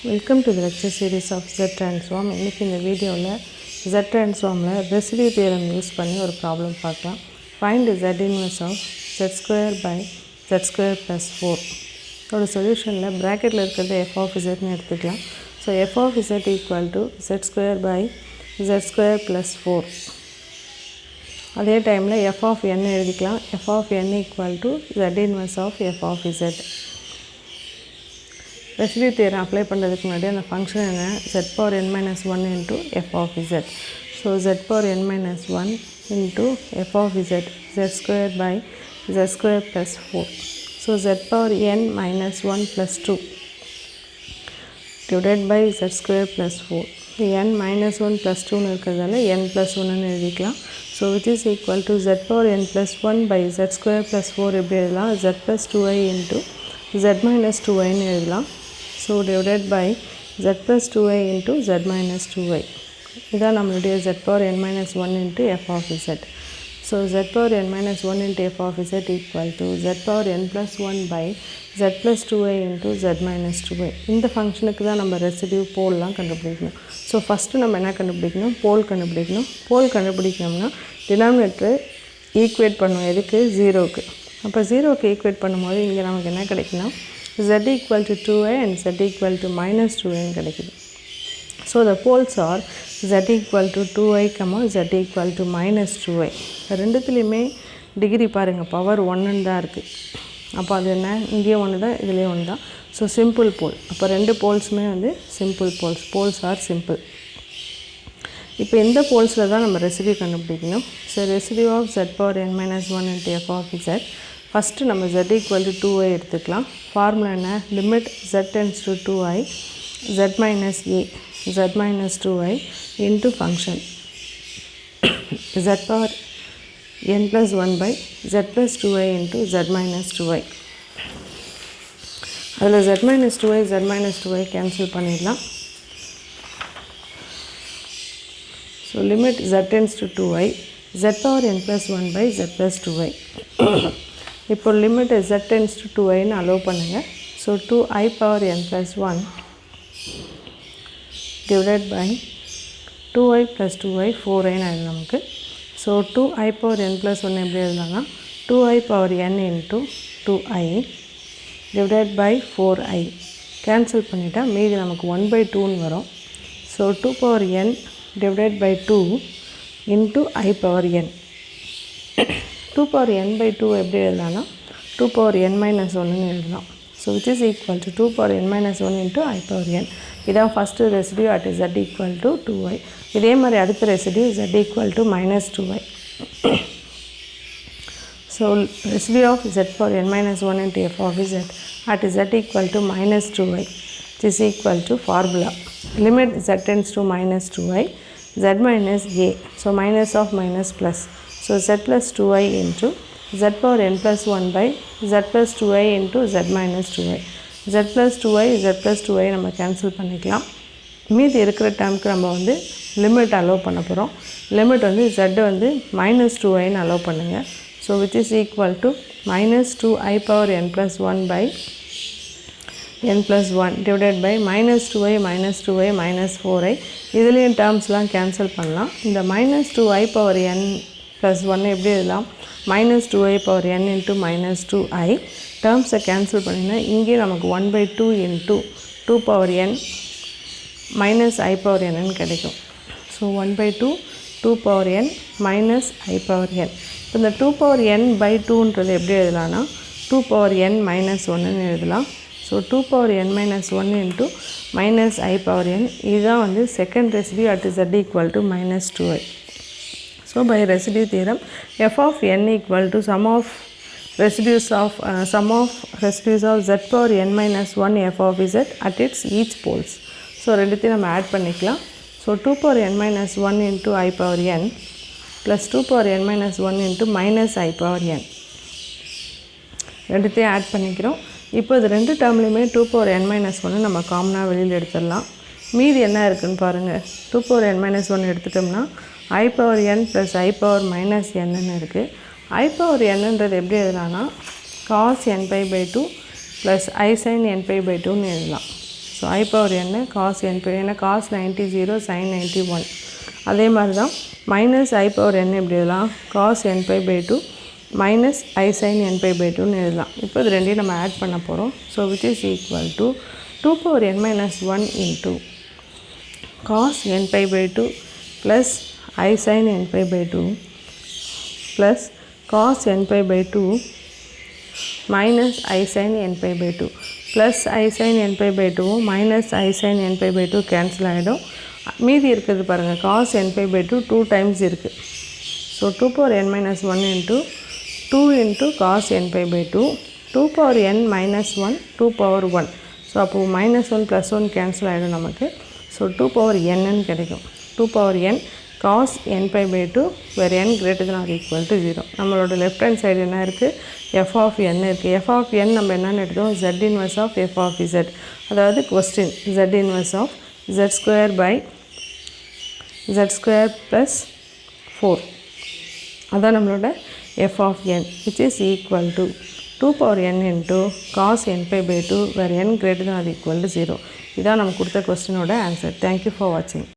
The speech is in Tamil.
Welcome to the lecture series of Z transform. இன்னைக்கு இந்த வீடியோவில் Z transformல ரெசிடியூ தியரம் யூஸ் பண்ணி ஒரு ப்ராப்ளம் பார்க்கலாம். Find Z inverse of Z square by Z square plus 4. ஒரு சொல்யூஷனில் ப்ராக்கெட்டில் இருக்கிறது f of zன்னு எடுத்துக்கலாம். So f of z equal to Z square by Z square plus 4. அதே டைமில் f of n எழுதிக்கலாம். f of n equal to Z inverse of f of z. Residue theorem apply பண்ணுறதுக்கு முன்னாடி அந்த ஃபங்க்ஷன் என்ன, z power n minus 1 into f of z. So z power n minus 1 into f of z, z square by z square plus 4. So z power n minus 1 plus 2 divided by z square plus 4. n minus 1 plus 2 இருக்கிறதால n plus 1 எழுதிக்கலாம். So which is equal to z power n plus 1 by z square plus 4 எப்படி எழுதலாம், z plus 2i into z minus 2i எழுதலாம். So divided by z plus 2i into z minus 2i. இதான் நம்மளுடைய z power n minus 1 into f of z. So z power n minus 1 into f of z equal to z power n plus 1 by z plus 2i into z minus 2i. இந்த ஃபங்க்ஷனுக்கு தான் நம்ம ரெசிடியூ போல்லாம் கண்டுபிடிக்கணும். ஸோ ஃபஸ்ட்டு நம்ம என்ன கண்டுபிடிக்கணும், போல் கண்டுபிடிக்கணும். போல் கண்டுபிடிக்கணும்னா டினாமினேட்டரை ஈக்குவேட் பண்ணுவோம் எதுக்கு, ஜீரோவுக்கு. அப்போ ஜீரோவுக்கு ஈக்குவேட் பண்ணும்போது இங்கே நமக்கு என்ன கிடைக்குன்னா z equal to 2i and z equal to minus 2i கிடைக்குது. So the poles are z equal to 2i, z equal to minus 2i. ரெண்டுத்துலேயுமே டிகிரி பாருங்கள், பவர் 1 தான் இருக்குது. அப்போ அது என்ன, இங்கேயே ஒன்று தான் இதுலேயே ஒன்று தான். So simple pole. அப்போ ரெண்டு போல்ஸுமே simple poles. Poles are simple. இப்போ இந்த போல்ஸில் தான் நம்ம ரெசிடியூ கண்டுபிடிக்கணும். So residue of z power n minus 1 into f of z. First நம்ம z equal to 2i எடுத்துக்கலாம். ஃபார்முலா என்ன, limit z tends to 2i z minus a z minus 2i into function z power n plus 1 by z plus 2i into z minus 2i. அதில் z minus 2i z minus 2i cancel பண்ணிடலாம். So limit z tends to 2i z power n plus 1 by z plus 2i. இப்போ லிமிட் z tends to 2iன்னு அலோவ் பண்ணுங்கள். So 2i power n plus 1 divided by 2i plus 2i 4iன்னு ஆகுது நமக்கு. So 2i power n plus 1 எப்படி எழுதலாம்னா 2i power n into 2i divided by 4i. Cancel பண்ணிட்டா மீதி நமக்கு 1/2ன்னு வரும். So 2 power n divided by 2 into i power n. 2 power n by 2 எப்படி எழுதலாம்னா 2 power n minus 1ன்னு எழுதலாம். So which is equal to 2 power n minus 1 into i power n. இதான் first residue at z equal to 2i. இதே மாதிரி அடுத்த residue z equal to minus 2i. So residue of z power n minus 1 into f of z at z equal to minus 2i. This is equal to formula limit z tends to minus 2i z minus a. So minus of minus plus. So z plus 2i into z power n plus 1 by z plus 2i into z minus 2i. z plus 2i z plus 2i நம்ம கேன்சல் பண்ணிக்கலாம். மீதி இருக்கிற டேர்முக்கு நம்ம லிமிட் அலோவ் பண்ண போகிறோம். லிமிட் z minus 2iன்னு அலோவ் பண்ணுங்கள். So which is equal to minus 2i power n plus 1 by n plus 1 divided by minus 2i minus 4i. இதுலேயும் டேர்ம்ஸ்லாம் கேன்சல் பண்ணலாம். இந்த minus 2i power n plus 1 எப்படி எழுதலாம், minus 2i power n into minus 2i. டேர்ம்ஸை கேன்சல் பண்ணிங்கன்னா இங்கே நமக்கு 1/2 into 2 power n minus i power n கிடைக்கும். So 1/2 2 power n minus i power n. இப்போ இந்த 2 power n by 2ன்றது எப்படி எழுதலாம்னா 2 power n minus 1ன்னு எழுதலாம். So 2 power n minus 1 into minus i power n. இதுதான் second residue at z equal to minus 2i. So by residue theorem, f of n equal to sum of residues of z power n minus 1 f of z at its each poles. So ரெண்டுத்தையும் நம்ம ஆட் பண்ணிக்கலாம். So 2 power n minus 1 into i power n plus 2 power n minus 1 into minus i power n. ரெண்டுத்தையும் ஆட் பண்ணிக்கிறோம். இப்போ இது ரெண்டு டேர்ம்லையுமே 2 power n minus 1 நம்ம காமனாக வெளியில் எடுத்துடலாம். மீதி என்ன இருக்குன்னு பாருங்கள். 2 power n minus 1 எடுத்துட்டோம்னா i power n plus i power minus nன்னு இருக்குது. i power nன்றது எப்படி எழுதலாம்னா cos n pi by 2 plus i sin n pi by 2ன்னு எழுதலாம். So I power n cos n pi ஏன்னா cos 90 0 sin 91. அதே மாதிரி தான் மைனஸ் I பவர் n எப்படி எழுதலாம் cos n pi pi 2 minus I sin n pi pi 2ன்னு எழுதலாம். இப்போ இது ரெண்டையும் நம்ம ஆட் பண்ண போகிறோம். So which is equal to 2 power n minus 1 into cos n pi pi 2 plus I sin n pi pi 2 plus cos n pi pi 2 minus I sin n pi by 2 plus I sin n pi by 2 minus I sin n pi by 2 cancel ஆகிடும். மீதி இருக்கிறது பாருங்கள் cos n pi by 2 2 times இருக்குது. So 2 power n minus 1 into 2 into cos n pi by 2 2 power n minus 1 2 power 1. So அப்போது minus 1 plus 1 cancel ஆகிடும் நமக்கு. ஸோ 2 power n கிடைக்கும். 2 power n cos n pi by 2 where n greater than or equal to 0. நம்மளோட லெஃப்ட் ஹேண்ட் சைடு என்ன இருக்குது f of n இருக்குது. f of n நம்ம என்னென்னு எடுத்தோம் z inverse of f of z. அதாவது question z inverse of z square by z square plus 4. அதான் நம்மளோட f of n which is equal to 2 power n into cos n pi by 2 where n greater than or equal to 0. இதான் நம்ம கொடுத்த கொஸ்டினோட ஆன்சர். தேங்க்யூ ஃபார் வாட்சிங்.